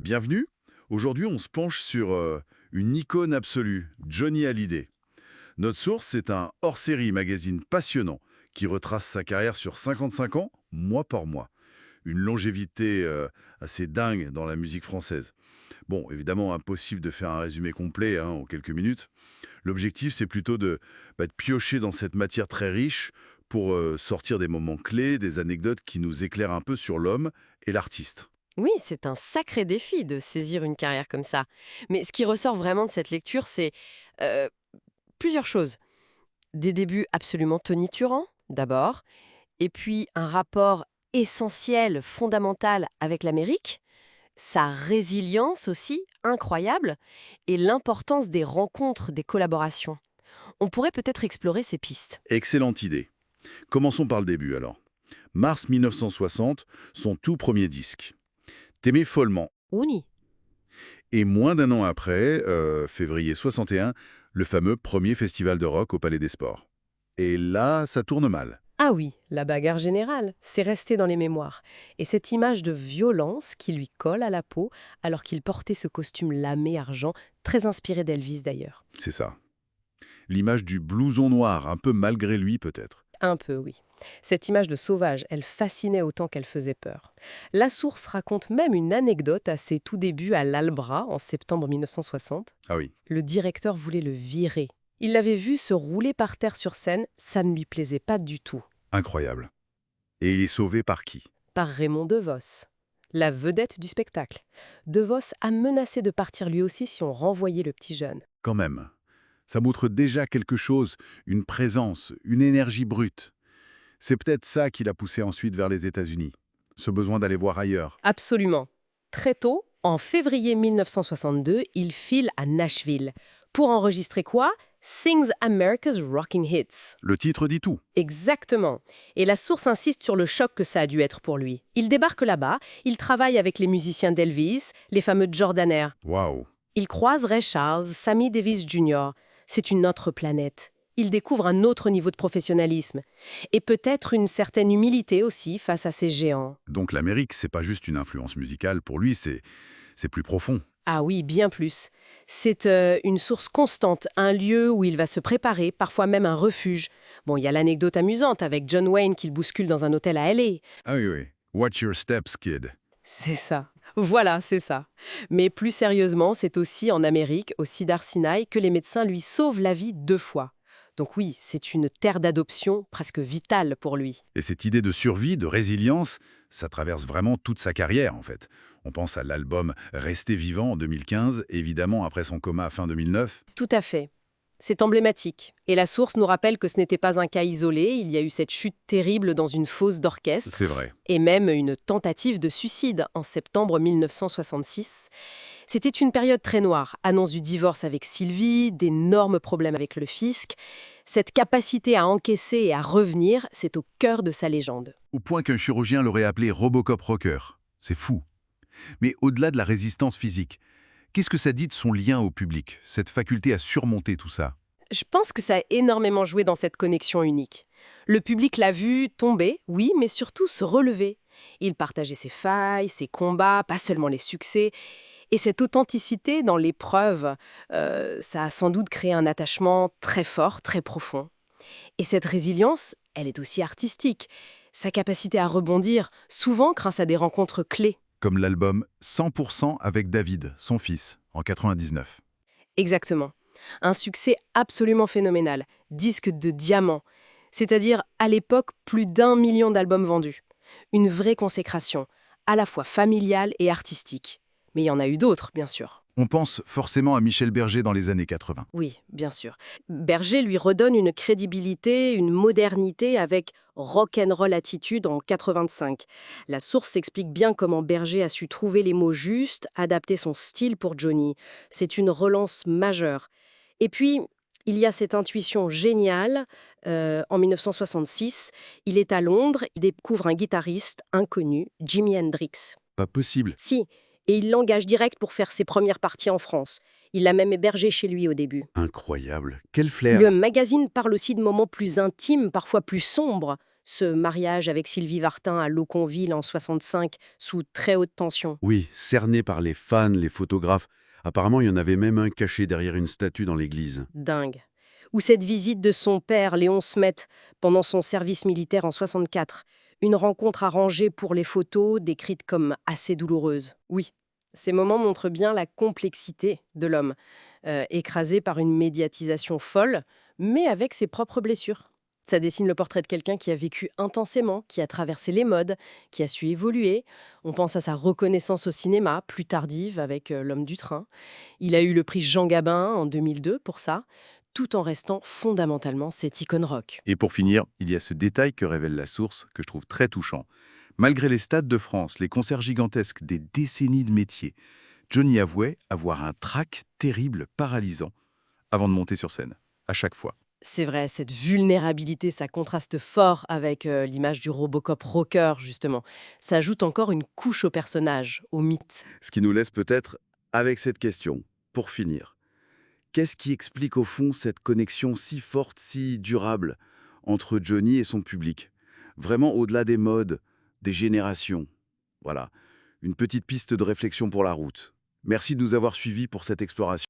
Bienvenue. Aujourd'hui, on se penche sur une icône absolue, Johnny Hallyday. Notre source, c'est un hors-série magazine passionnant qui retrace sa carrière sur 55 ans, mois par mois. Une longévité assez dingue dans la musique française. Bon, évidemment, impossible de faire un résumé complet en quelques minutes. L'objectif, c'est plutôt de piocher dans cette matière très riche pour sortir des moments clés, des anecdotes qui nous éclairent un peu sur l'homme et l'artiste. Oui, c'est un sacré défi de saisir une carrière comme ça. Mais ce qui ressort vraiment de cette lecture, c'est euh, plusieurs choses. Des débuts absolument tonitruants, d'abord, et puis un rapport essentiel, fondamental avec l'Amérique, sa résilience aussi, incroyable, et l'importance des rencontres, des collaborations. On pourrait peut-être explorer ces pistes. Excellente idée. Commençons par le début alors. Mars 1960, son tout premier disque. T'aimais follement. Ouni. Et moins d'un an après, février 61, le fameux premier festival de rock au Palais des Sports. Et là, ça tourne mal. Ah oui, la bagarre générale, c'est resté dans les mémoires. Et cette image de violence qui lui colle à la peau alors qu'il portait ce costume lamé argent, très inspiré d'Elvis d'ailleurs. C'est ça. L'image du blouson noir, un peu malgré lui peut-être. Un peu, oui. Cette image de sauvage, elle fascinait autant qu'elle faisait peur. La source raconte même une anecdote à ses tout débuts à l'Albra en septembre 1960. Ah oui, Le directeur voulait le virer. Il l'avait vu se rouler par terre sur scène, ça ne lui plaisait pas du tout. incroyable. Et il est sauvé par qui? Par Raymond DeVos, la vedette du spectacle. DeVos a menacé de partir lui aussi si on renvoyait le petit jeune. Quand même. Ça montre déjà quelque chose, une présence, une énergie brute. C'est peut-être ça qui l'a poussé ensuite vers les États-Unis. Ce besoin d'aller voir ailleurs. Absolument. Très tôt, en février 1962, il file à Nashville. Pour enregistrer quoi? Sings America's Rocking Hits. Le titre dit tout. Exactement. Et la source insiste sur le choc que ça a dû être pour lui. Il débarque là-bas, il travaille avec les musiciens d'Elvis, les fameux Jordanaires. Waouh. Il croise Ray Charles, Sammy Davis Jr. C'est une autre planète. Il découvre un autre niveau de professionnalisme. Et peut-être une certaine humilité aussi face à ces géants. Donc l'Amérique, c'est pas juste une influence musicale, pour lui, c'est plus profond. Ah oui, bien plus. C'est une source constante, un lieu où il va se préparer, parfois même un refuge. Bon, il y a l'anecdote amusante avec John Wayne qu'il bouscule dans un hôtel à L.A. Ah oui, oui. Watch your steps, kid. C'est ça. Voilà, c'est ça. Mais plus sérieusement, c'est aussi en Amérique, au Cedar Sinai, que les médecins lui sauvent la vie 2 fois. Donc oui, c'est une terre d'adoption presque vitale pour lui. Et cette idée de survie, de résilience, ça traverse vraiment toute sa carrière, en fait. On pense à l'album Rester vivant en 2015, évidemment après son coma fin 2009. Tout à fait. C'est emblématique. Et la source nous rappelle que ce n'était pas un cas isolé, il y a eu cette chute terrible dans une fosse d'orchestre, C'est vrai. et même une tentative de suicide en septembre 1966. C'était une période très noire, annonce du divorce avec Sylvie, d'énormes problèmes avec le fisc. Cette capacité à encaisser et à revenir, c'est au cœur de sa légende. Au point qu'un chirurgien l'aurait appelé Robocop Rocker. C'est fou. Mais au-delà de la résistance physique, qu'est-ce que ça dit de son lien au public, cette faculté à surmonter tout ça? Je pense que ça a énormément joué dans cette connexion unique. Le public l'a vu tomber, oui, mais surtout se relever. Il partageait ses failles, ses combats, pas seulement les succès. Et cette authenticité dans l'épreuve, ça a sans doute créé un attachement très fort, très profond. Et cette résilience, elle est aussi artistique. Sa capacité à rebondir, souvent grâce à des rencontres clés. Comme l'album 100% avec David, son fils, en 99. Exactement. Un succès absolument phénoménal. Disque de diamant. C'est-à-dire, à l'époque, plus d'1 million d'albums vendus. Une vraie consécration, à la fois familiale et artistique. Mais il y en a eu d'autres, bien sûr. On pense forcément à Michel Berger dans les années 80. Oui, bien sûr. Berger lui redonne une crédibilité, une modernité avec Rock'n'Roll Attitude en 85. La source explique bien comment Berger a su trouver les mots justes, adapter son style pour Johnny. C'est une relance majeure. Et puis, il y a cette intuition géniale. En 1966, il est à Londres, il découvre un guitariste inconnu, Jimi Hendrix. Pas possible. Si, et il l'engage direct pour faire ses premières parties en France. Il l'a même hébergé chez lui au début. Incroyable. Quel flair. Le magazine parle aussi de moments plus intimes, parfois plus sombres. Ce mariage avec Sylvie Vartan à Loconville en 65, sous très haute tension. Oui, cerné par les fans, les photographes. Apparemment, il y en avait même un caché derrière une statue dans l'église. Dingue. Ou cette visite de son père, Léon Smet, pendant son service militaire en 64. Une rencontre arrangée pour les photos, décrite comme assez douloureuse. Oui, ces moments montrent bien la complexité de l'homme, écrasé par une médiatisation folle, mais avec ses propres blessures. Ça dessine le portrait de quelqu'un qui a vécu intensément, qui a traversé les modes, qui a su évoluer. On pense à sa reconnaissance au cinéma, plus tardive avec L'Homme du train. Il a eu le prix Jean Gabin en 2002 pour ça, tout en restant fondamentalement cette icône rock. Et pour finir, il y a ce détail que révèle la source, que je trouve très touchant. Malgré les stades de France, les concerts gigantesques, des décennies de métier, Johnny avouait avoir un trac terrible, paralysant, avant de monter sur scène, à chaque fois. C'est vrai, cette vulnérabilité, ça contraste fort avec l'image du Robocop rocker, justement. Ça ajoute encore une couche au personnage, au mythe. Ce qui nous laisse peut-être avec cette question, pour finir. Qu'est-ce qui explique au fond cette connexion si forte, si durable entre Johnny et son public? Vraiment au-delà des modes, des générations. Voilà, une petite piste de réflexion pour la route. Merci de nous avoir suivis pour cette exploration.